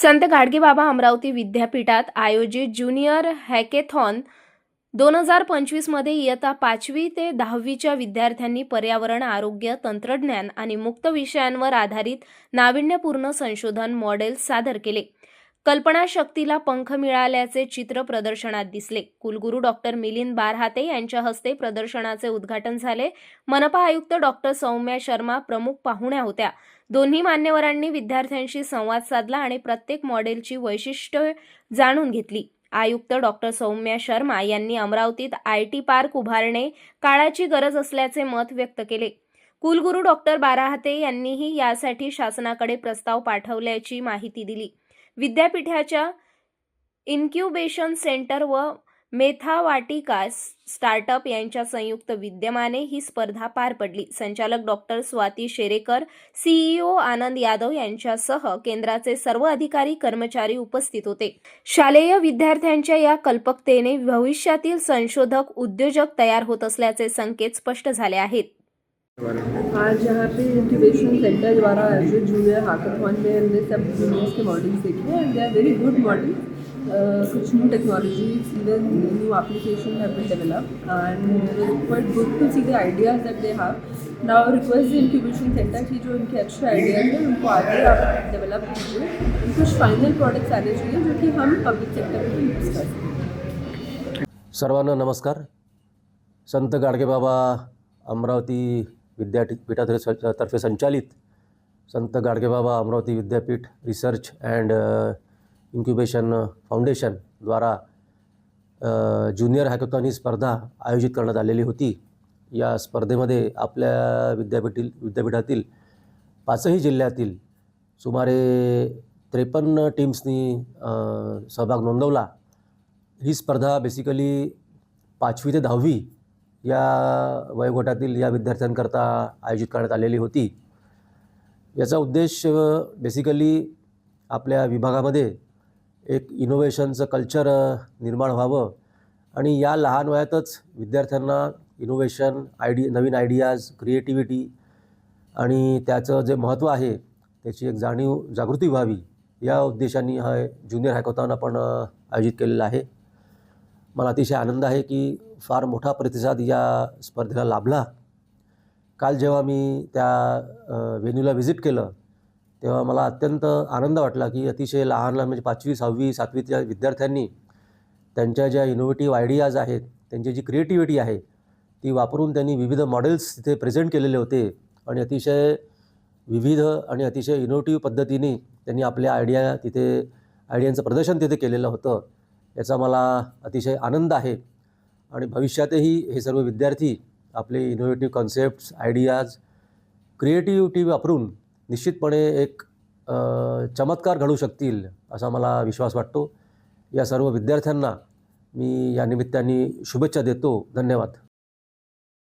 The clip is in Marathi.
संत गाडगेबाबा अमरावती विद्यापीठात आयोजित ज्युनियर हॅकेथॉन 2025 मध्ये इयत्ता 5वी ते 10वीच्या विद्यार्थ्यांनी पर्यावरण, आरोग्य, तंत्रज्ञान आणि मुक्त विषयांवर आधारित नाविन्यपूर्ण संशोधन मॉडेल्स सादर केले. कल्पनाशक्तीला पंख मिळाल्याचे चित्र प्रदर्शनात दिसले. कुलगुरू डॉक्टर मिलिंद बारहाते यांच्या हस्ते प्रदर्शनाचे उद्घाटन झाले. मनपा आयुक्त डॉक्टर सौम्या शर्मा प्रमुख पाहुण्या होत्या. दोन्ही मान्यवरांनी विद्यार्थ्यांशी संवाद साधला आणि प्रत्येक मॉडेलची वैशिष्ट्ये जाणून घेतली. आयुक्त डॉक्टर सौम्या शर्मा यांनी अमरावतीत IT पार्क उभारणे काळाची गरज असल्याचे मत व्यक्त केले. कुलगुरू डॉक्टर बारहाते यांनीही यासाठी शासनाकडे प्रस्ताव पाठवल्याची माहिती दिली. विद्यापीठाच्या इन्क्युबेशन सेंटर व मेथा वाटिका स्टार्टअप यांच्या संयुक्त विद्यमाने ही स्पर्धा पार पडली. संचालक डॉक्टर स्वाती शेरेकर, CEO आनंद यादव यांच्यासह केंद्राचे सर्व अधिकारी कर्मचारी उपस्थित होते. शालेय विद्यार्थ्यांच्या या कल्पकतेने भविष्यातील संशोधक उद्योजक तयार होत असल्याचे संकेत स्पष्ट झाले आहेत. आज यहाँ पे इंक्यूबेशन सेंटर द्वारा आयोजित जूनियर हैकाथॉन में हमने सब जूनियर्स के मॉडल्स देखे and they are very good model. कुछ new technologies, even new application have been developed and it was quite good to see the ideas that they have. Now request the incubation centre की जो इनके अच्छे आइडियाज हैं उनको आगे आप डेवलप कीजिए. कुछ फाइनल प्रोडक्ट्स आने चाहिए जो कि हम पब्लिक सेक्टर में यूज़ कर सकें. सर्वांना नमस्कार. संत गाडगेबाबा अमरावती विद्यापीठातर्फे संचालित संत गाडगेबाबा अमरावती विद्यापीठ रिसर्च अँड इन्क्युबेशन फाउंडेशन द्वारा ज्युनियर हॅकेथॉन ही स्पर्धा आयोजित करण्यात आलेली होती. या स्पर्धेमध्ये आपल्या विद्यापीठातील 5ही जिल्ह्यातील सुमारे 53 टीम्सनी सहभाग नोंदवला. ही स्पर्धा बेसिकली 5वी ते 10वी या वयोगटातील या विद्यार्थ्यांकरता आयोजित करण्यात आलेली होती. याचा उद्देश बेसिकली आपल्या विभागामध्ये एक इनोव्हेशनचं कल्चर निर्माण व्हावं आणि या लहान वयातच विद्यार्थ्यांना इनोव्हेशन, नवीन आयडियाज, क्रिएटिव्हिटी आणि त्याचं जे महत्त्व आहे त्याची एक जागृती व्हावी या उद्देशाने हा ज्युनियर हॅकेथॉन आपण आयोजित केलेला आहे. मला अतिशय आनंद आहे की फार मोठा प्रतिसाद या स्पर्धेला लाभला. काल जेव्हा मी त्या व्हेन्यूला व्हिजिट केलं तेव्हा मला अत्यंत आनंद वाटला की अतिशय लहान म्हणजे 5वी, 6वी, 7वीच्या विद्यार्थ्यांनी त्यांच्या ज्या इनोव्हेटिव्ह आयडियाज आहेत, त्यांची जी क्रिएटिव्हिटी आहे ती वापरून त्यांनी विविध मॉडेल्स तिथे प्रेझेंट केलेले होते आणि अतिशय विविध आणि अतिशय इनोव्हेटिव्ह पद्धतीने त्यांनी आपल्या आयडियांचं प्रदर्शन तिथे केलेलं होतं. याचा मला अतिशय आनंद आहे आणि भविष्यातही हे सर्व विद्यार्थी आपले इनोव्हेटिव्ह कॉन्सेप्ट्स, आयडियाज, क्रिएटिव्हिटी वापरून निश्चितपणे एक चमत्कार घडवू शकतील असा मला विश्वास वाटतो. या सर्व विद्यार्थ्यांना मी या निमित्ताने शुभेच्छा देतो. धन्यवाद.